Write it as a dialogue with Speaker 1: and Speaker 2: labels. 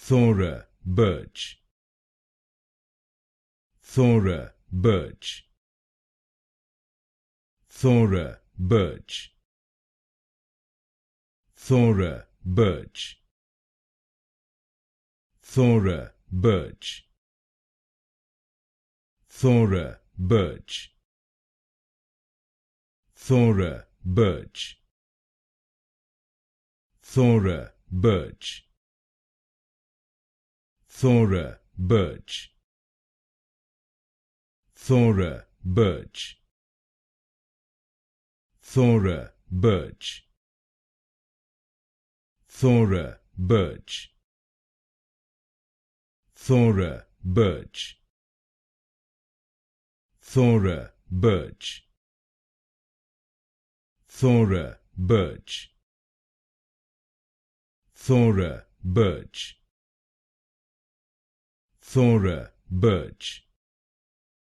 Speaker 1: Thora Birch, Thora Birch, Thora Birch, Thora Birch, Thora Birch, Thora Birch, Thora Birch, Thora Birch, Thora Birch, Thora Birch, Thora Birch, Thora Birch, Thora Birch, Thora Birch, Thora Birch, Thora Birch, Thora Birch,